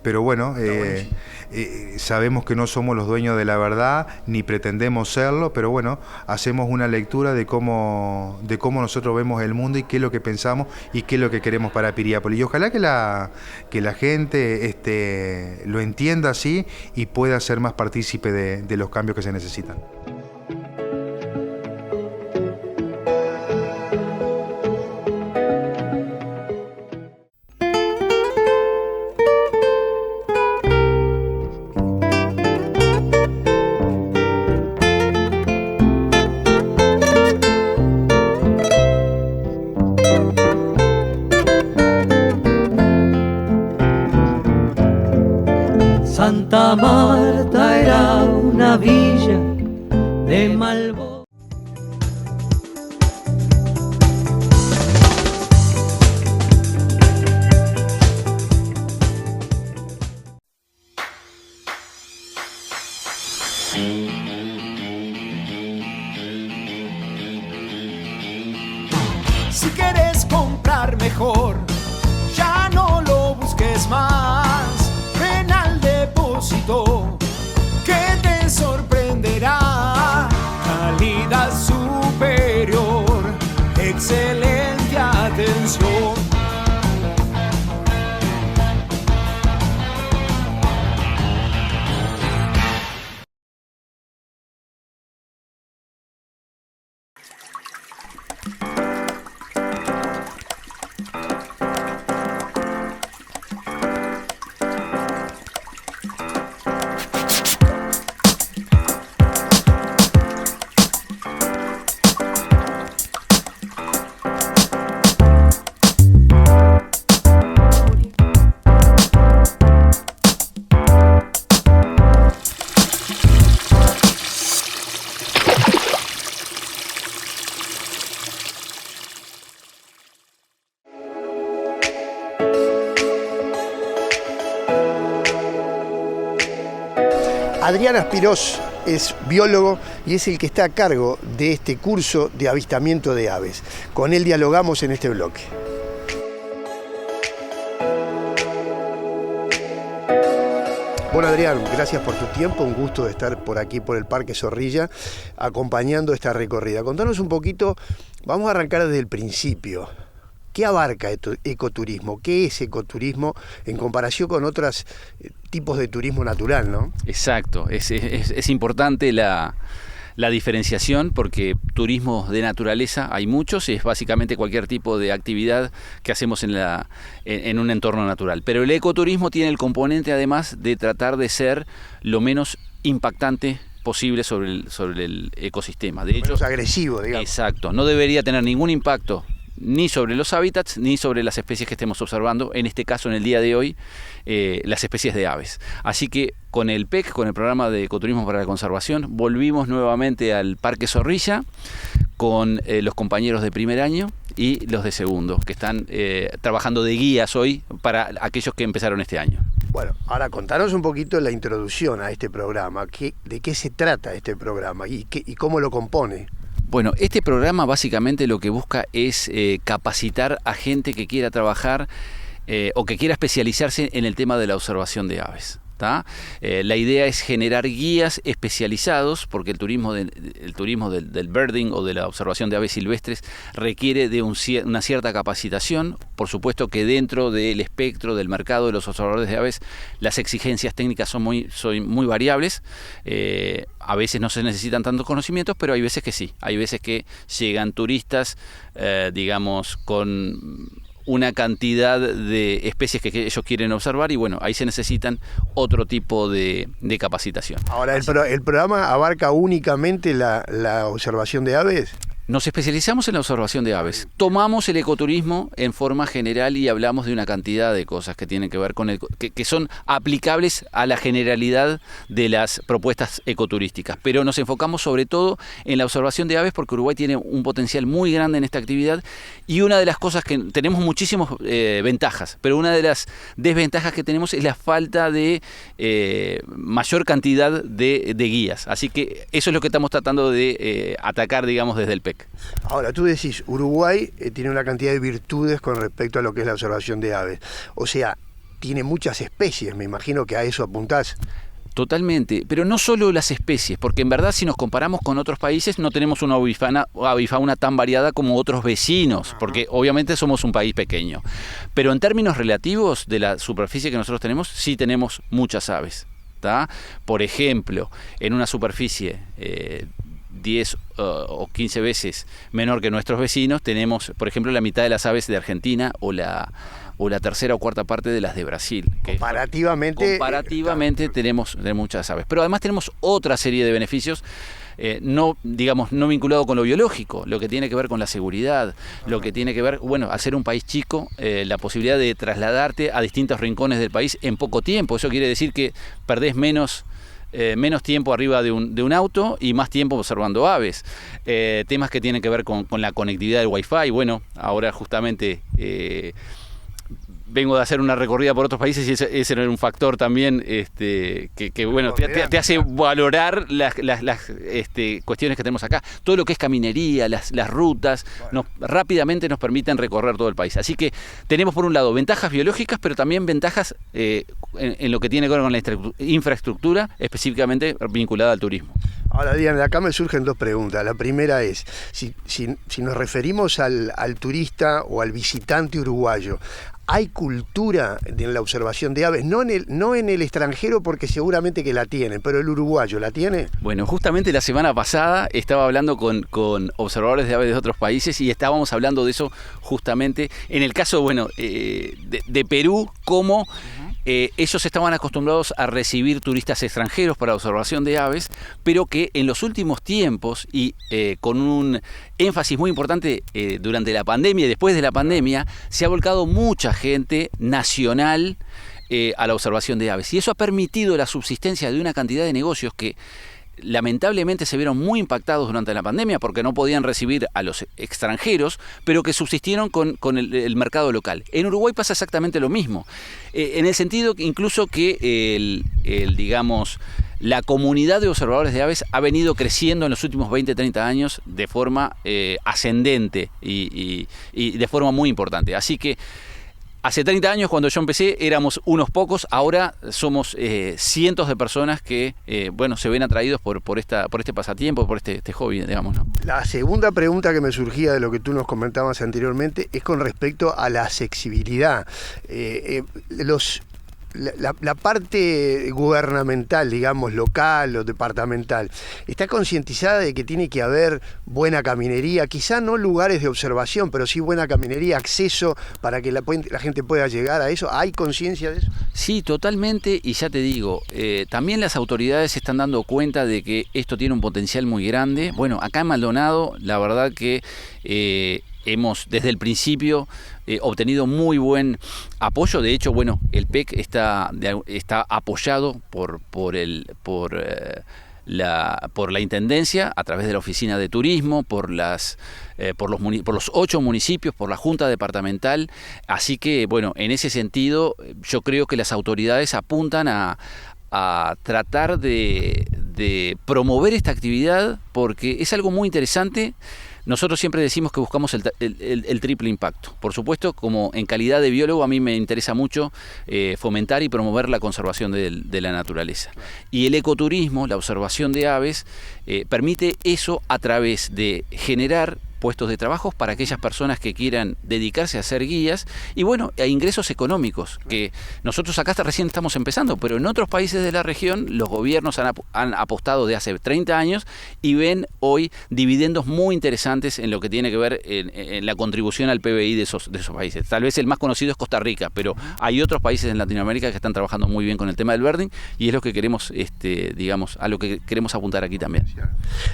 pero bueno, sabemos que no somos los dueños de la verdad, ni pretendemos serlo, pero bueno, hacemos una lectura de cómo nosotros vemos el mundo y qué es lo que pensamos y qué es lo que queremos para Piriápolis. Y ojalá que la gente lo entienda así y pueda ser más partícipe de los cambios que se necesitan. Santa Marta era una villa de Malvo. Si quieres comprar mejor, ya no lo busques más. Ven al depósito que te sorprenderá. Calidad superior, excelente atención. Adrián Aspirós es biólogo y es el que está a cargo de este curso de avistamiento de aves. Con él dialogamos en este bloque. Bueno, Adrián, gracias por tu tiempo, un gusto de estar por aquí, por el Parque Zorrilla, acompañando esta recorrida. Contanos un poquito, vamos a arrancar desde el principio. ¿Qué abarca ecoturismo? ¿Qué es ecoturismo en comparación con otros tipos de turismo natural, ¿no? Exacto, es importante la diferenciación porque turismos de naturaleza hay muchos, es básicamente cualquier tipo de actividad que hacemos en un entorno natural. Pero el ecoturismo tiene el componente además de tratar de ser lo menos impactante posible sobre el ecosistema. De hecho, menos agresivo, digamos. Exacto, no debería tener ningún impacto ni sobre los hábitats, ni sobre las especies que estemos observando, en este caso, en el día de hoy, las especies de aves. Así que con el PEC, con el Programa de Ecoturismo para la Conservación, volvimos nuevamente al Parque Zorrilla con los compañeros de primer año y los de segundo, que están trabajando de guías hoy para aquellos que empezaron este año. Bueno, ahora contanos un poquito la introducción a este programa, de qué se trata este programa y cómo lo compone. Bueno, este programa básicamente lo que busca es capacitar a gente que quiera trabajar o que quiera especializarse en el tema de la observación de aves. La idea es generar guías especializados, porque el turismo del birding o de la observación de aves silvestres requiere de una cierta capacitación. Por supuesto que dentro del espectro del mercado de los observadores de aves, las exigencias técnicas son muy variables. A veces no se necesitan tantos conocimientos, pero hay veces que sí. Hay veces que llegan turistas, digamos, con una cantidad de especies que ellos quieren observar y bueno, ahí se necesitan otro tipo de capacitación. Ahora, ¿el programa abarca únicamente la observación de aves? Nos especializamos en la observación de aves. Tomamos el ecoturismo en forma general y hablamos de una cantidad de cosas que tienen que ver con que son aplicables a la generalidad de las propuestas ecoturísticas. Pero nos enfocamos sobre todo en la observación de aves porque Uruguay tiene un potencial muy grande en esta actividad y una de las cosas que tenemos muchísimas ventajas, pero una de las desventajas que tenemos es la falta de mayor cantidad de guías. Así que eso es lo que estamos tratando de atacar, digamos, desde el PEC. PEC. Ahora, tú decís, Uruguay tiene una cantidad de virtudes con respecto a lo que es la observación de aves. O sea, tiene muchas especies, me imagino que a eso apuntás. Totalmente, pero no solo las especies, porque en verdad si nos comparamos con otros países no tenemos una avifauna tan variada como otros vecinos, porque obviamente somos un país pequeño. Pero en términos relativos de la superficie que nosotros tenemos, sí tenemos muchas aves. ¿Tá? Por ejemplo, en una superficie 10 o 15 veces menor que nuestros vecinos, tenemos, por ejemplo, la mitad de las aves de Argentina o la tercera o cuarta parte de las de Brasil. Comparativamente tenemos muchas aves. Pero además tenemos otra serie de beneficios, no vinculado con lo biológico, lo que tiene que ver con la seguridad, lo que tiene que ver, bueno, al ser un país chico, la posibilidad de trasladarte a distintos rincones del país en poco tiempo. Eso quiere decir que perdés menos tiempo arriba de un auto y más tiempo observando aves. Temas que tienen que ver con la conectividad del Wi-Fi. Bueno, ahora justamente vengo de hacer una recorrida por otros países y ese era un factor también que bueno, te hace valorar las cuestiones que tenemos acá. Todo lo que es caminería, las rutas, rápidamente nos permiten recorrer todo el país. Así que tenemos por un lado ventajas biológicas, pero también ventajas en lo que tiene que ver con la infraestructura, específicamente vinculada al turismo. Ahora, Diana, acá me surgen dos preguntas. La primera es, si nos referimos al turista o al visitante uruguayo, ¿hay cultura en la observación de aves? No en el extranjero, porque seguramente que la tienen, pero el uruguayo, ¿la tiene? Bueno, justamente la semana pasada estaba hablando con observadores de aves de otros países y estábamos hablando de eso justamente en el caso, bueno, de Perú, como ellos estaban acostumbrados a recibir turistas extranjeros para observación de aves, pero que en los últimos tiempos y con un énfasis muy importante durante la pandemia y después de la pandemia, se ha volcado mucha gente nacional a la observación de aves. Y eso ha permitido la subsistencia de una cantidad de negocios que lamentablemente se vieron muy impactados durante la pandemia porque no podían recibir a los extranjeros, pero que subsistieron con el mercado local. En Uruguay pasa exactamente lo mismo, en el sentido que incluso que digamos, la comunidad de observadores de aves ha venido creciendo en los últimos 20, 30 años de forma ascendente y de forma muy importante. Así que hace 30 años, cuando yo empecé, éramos unos pocos. Ahora somos cientos de personas que se ven atraídos por este pasatiempo, por este hobby, digamos, ¿no? La segunda pregunta que me surgía de lo que tú nos comentabas anteriormente es con respecto a la accesibilidad. La parte gubernamental, digamos, local o departamental, ¿está concientizada de que tiene que haber buena caminería? Quizá no lugares de observación, pero sí buena caminería, acceso para que la gente pueda llegar a eso. ¿Hay conciencia de eso? Sí, totalmente, y ya te digo, también las autoridades se están dando cuenta de que esto tiene un potencial muy grande. Bueno, acá en Maldonado, la verdad que hemos desde el principio obtenido muy buen apoyo. De hecho, bueno, el PEC está apoyado por la Intendencia a través de la Oficina de Turismo, por los 8 municipios, por la Junta Departamental. Así que, bueno, en ese sentido, yo creo que las autoridades apuntan a tratar de promover esta actividad porque es algo muy interesante. Nosotros siempre decimos que buscamos el triple impacto. Por supuesto, como en calidad de biólogo, a mí me interesa mucho fomentar y promover la conservación de la naturaleza. Y el ecoturismo, la observación de aves, permite eso a través de generar puestos de trabajo para aquellas personas que quieran dedicarse a ser guías y bueno, a ingresos económicos, que nosotros acá recién estamos empezando, pero en otros países de la región los gobiernos han apostado de hace 30 años y ven hoy dividendos muy interesantes en lo que tiene que ver en la contribución al PBI de esos países. Tal vez el más conocido es Costa Rica, pero hay otros países en Latinoamérica que están trabajando muy bien con el tema del birding y es lo que queremos, digamos, a lo que queremos apuntar aquí también.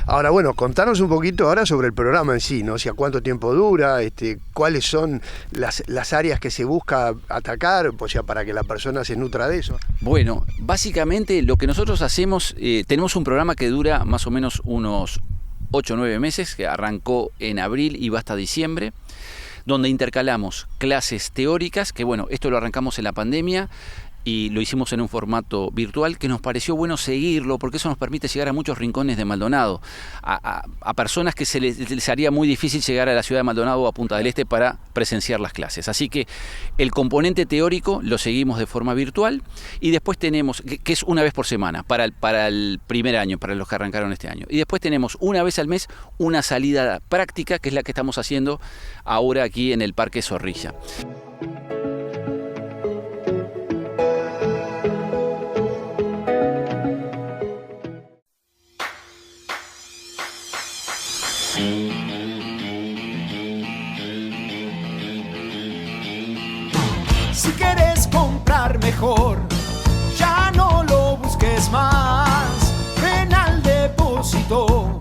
Ahora, bueno, contanos un poquito ahora sobre el programa en sí, ¿no? O sea, ¿cuánto tiempo dura? ¿Cuáles son las áreas que se busca atacar? O sea, para que la persona se nutra de eso. Bueno, básicamente lo que nosotros hacemos, tenemos un programa que dura más o menos unos 8 o 9 meses, que arrancó en abril y va hasta diciembre, donde intercalamos clases teóricas, que bueno, esto lo arrancamos en la pandemia, y lo hicimos en un formato virtual que nos pareció bueno seguirlo porque eso nos permite llegar a muchos rincones de Maldonado, a personas que se les haría muy difícil llegar a la ciudad de Maldonado o a Punta del Este para presenciar las clases. Así que el componente teórico lo seguimos de forma virtual y después tenemos, que es una vez por semana para el primer año, para los que arrancaron este año. Y después tenemos una vez al mes una salida práctica, que es la que estamos haciendo ahora aquí en el Parque Zorrilla. Si quieres comprar mejor, ya no lo busques más. Ven al depósito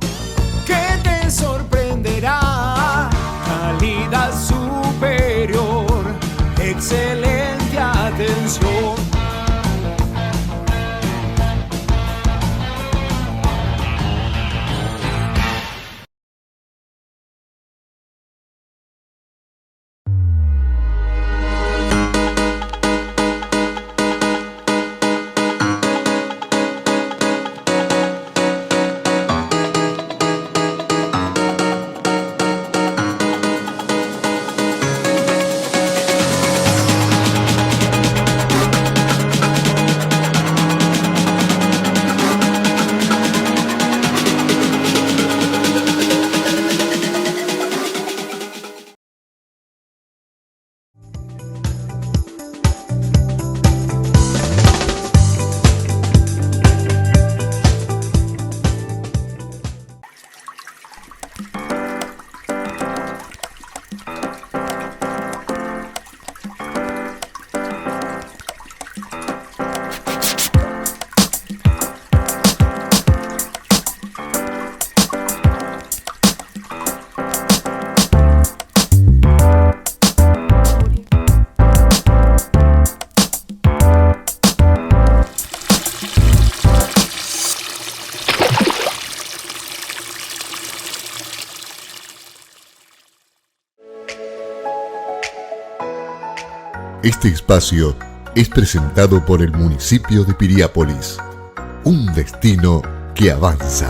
que te sorprenderá. Calidad superior, excelente atención. Este espacio es presentado por el municipio de Piriápolis, un destino que avanza.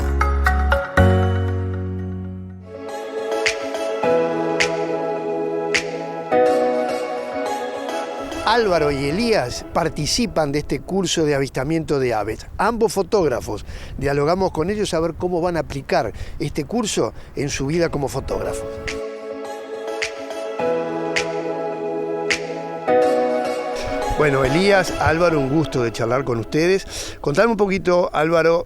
Álvaro y Elías participan de este curso de avistamiento de aves. Ambos fotógrafos. Dialogamos con ellos a ver cómo van a aplicar este curso en su vida como fotógrafos. Bueno, Elías, Álvaro, un gusto de charlar con ustedes. Contame un poquito, Álvaro,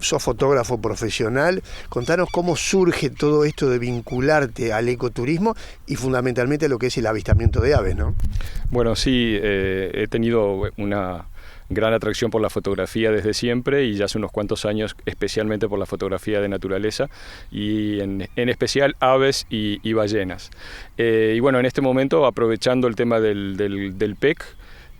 sos fotógrafo profesional, contanos cómo surge todo esto de vincularte al ecoturismo y fundamentalmente a lo que es el avistamiento de aves, ¿no? Bueno, sí, he tenido una gran atracción por la fotografía desde siempre y ya hace unos cuantos años especialmente por la fotografía de naturaleza y en especial aves y ballenas. Y bueno, en este momento, aprovechando el tema del PEC,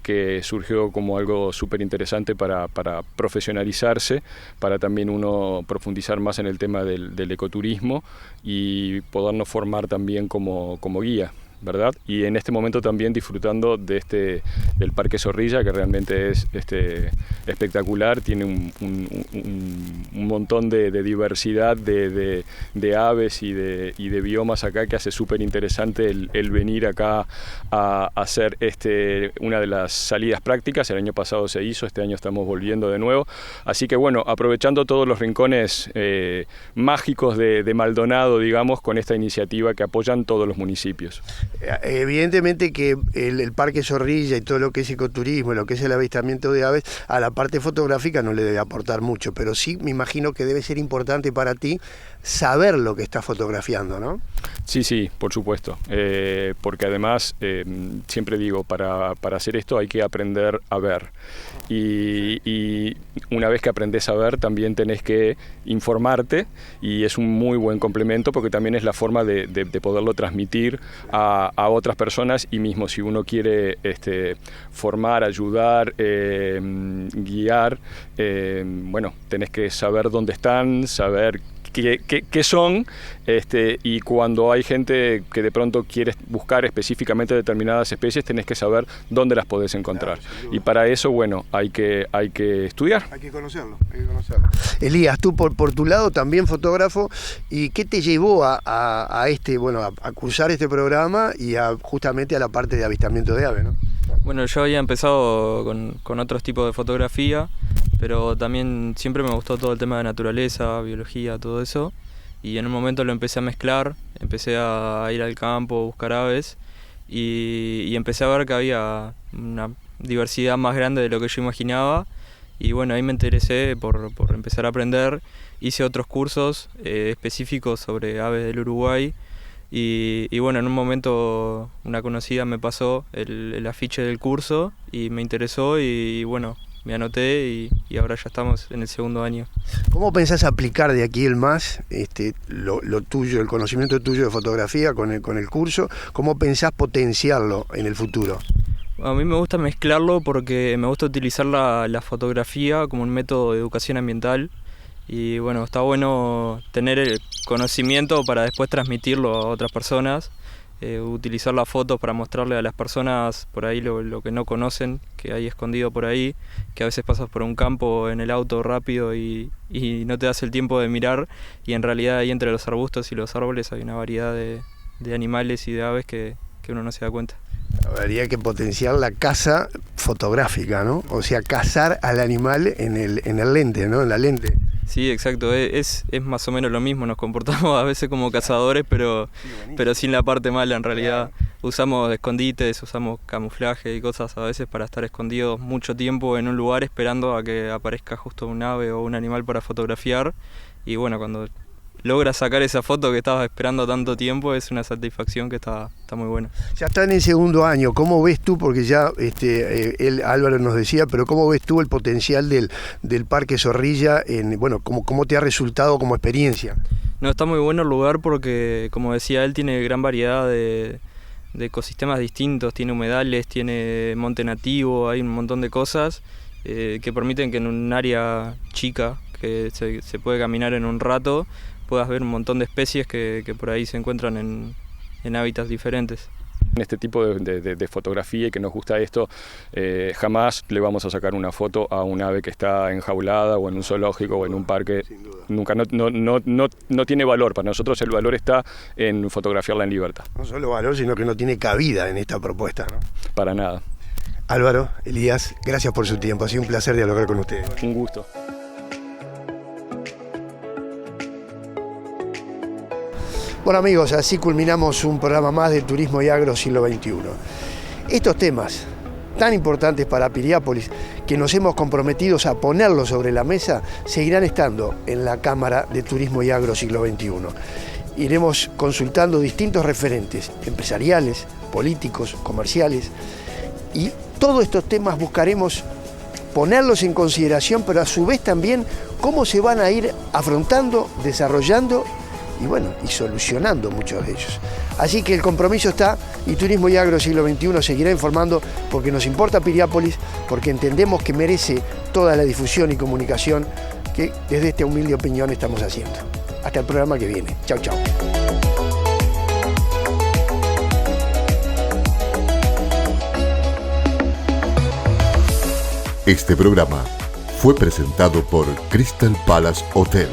que surgió como algo súper interesante para profesionalizarse, para también uno profundizar más en el tema del ecoturismo y podernos formar también como guía, ¿verdad? Y en este momento también disfrutando del Parque Zorrilla, que realmente es espectacular, tiene un montón de diversidad de aves y de biomas acá, que hace súper interesante el venir acá a hacer una de las salidas prácticas. El año pasado se hizo, este año estamos volviendo de nuevo, así que bueno, aprovechando todos los rincones mágicos de Maldonado, digamos, con esta iniciativa que apoyan todos los municipios. Evidentemente que el Parque Zorrilla y todo lo que es ecoturismo, lo que es el avistamiento de aves, a la parte fotográfica no le debe aportar mucho, pero sí me imagino que debe ser importante para ti saber lo que estás fotografiando, ¿no? Sí, por supuesto, porque además, siempre digo, para hacer esto hay que aprender a ver, y una vez que aprendes a ver también tenés que informarte, y es un muy buen complemento porque también es la forma de poderlo transmitir a otras personas, y mismo si uno quiere formar, ayudar, guiar, bueno, tenés que saber dónde están, saber qué son, y cuando hay gente que de pronto quiere buscar específicamente determinadas especies, tenés que saber dónde las podés encontrar. Claro, y para eso, bueno, hay que estudiar. Hay que conocerlo. Elías, tú por tu lado también fotógrafo, ¿y qué te llevó a cursar este programa y justamente a la parte de avistamiento de aves, ¿no? Bueno, yo había empezado con otros tipos de fotografía, pero también siempre me gustó todo el tema de naturaleza, biología, todo eso. Y en un momento lo empecé a mezclar, empecé a ir al campo, a buscar aves y empecé a ver que había una diversidad más grande de lo que yo imaginaba. Y bueno, ahí me interesé por empezar a aprender. Hice otros cursos específicos sobre aves del Uruguay. Y bueno, en un momento una conocida me pasó el afiche del curso y me interesó y bueno, me anoté y ahora ya estamos en el segundo año. ¿Cómo pensás aplicar de aquí en más lo tuyo, el conocimiento tuyo de fotografía con el curso? ¿Cómo pensás potenciarlo en el futuro? A mí me gusta mezclarlo porque me gusta utilizar la fotografía como un método de educación ambiental. Y bueno, está bueno tener el conocimiento para después transmitirlo a otras personas, utilizar las fotos para mostrarle a las personas por ahí lo que no conocen, que hay escondido por ahí, que a veces pasas por un campo en el auto rápido y no te das el tiempo de mirar, y en realidad ahí entre los arbustos y los árboles hay una variedad de animales y de aves que uno no se da cuenta. Habría que potenciar la caza fotográfica, ¿no? O sea, cazar al animal en el lente, ¿no? En la lente. Sí, exacto, es más o menos lo mismo, nos comportamos a veces como cazadores, pero sin la parte mala en realidad. Usamos escondites, usamos camuflaje y cosas a veces para estar escondidos mucho tiempo en un lugar esperando a que aparezca justo un ave o un animal para fotografiar. Y bueno, cuando logras sacar esa foto que estabas esperando tanto tiempo, es una satisfacción que está muy buena. Ya está en el segundo año, ¿cómo ves tú? Porque ya Álvaro nos decía, pero ¿cómo ves tú el potencial del Parque Zorrilla? ¿Cómo te ha resultado como experiencia? No, está muy bueno el lugar porque, como decía él, tiene gran variedad de ecosistemas distintos, tiene humedales, tiene monte nativo, hay un montón de cosas que permiten que en un área chica, que se puede caminar en un rato, puedas ver un montón de especies que por ahí se encuentran en hábitats diferentes. En este tipo de fotografía y que nos gusta esto, jamás le vamos a sacar una foto a un ave que está enjaulada o en un zoológico o en un parque. Nunca, no tiene valor. Para nosotros el valor está en fotografiarla en libertad. No solo valor, sino que no tiene cabida en esta propuesta, ¿no? Para nada. Álvaro, Elías, gracias por su tiempo. Ha sido un placer dialogar con ustedes. Un gusto. Bueno amigos, así culminamos un programa más de Turismo y Agro Siglo XXI. Estos temas tan importantes para Piriápolis, que nos hemos comprometido a ponerlos sobre la mesa, seguirán estando en la Cámara de Turismo y Agro Siglo XXI. Iremos consultando distintos referentes empresariales, políticos, comerciales, y todos estos temas buscaremos ponerlos en consideración, pero a su vez también cómo se van a ir afrontando, desarrollando y solucionando muchos de ellos. Así que el compromiso está, y Turismo y Agro Siglo XXI seguirá informando porque nos importa Piriápolis, porque entendemos que merece toda la difusión y comunicación que desde este humilde opinión estamos haciendo. Hasta el programa que viene. Chau, chau. Este programa fue presentado por Crystal Palace Hotel.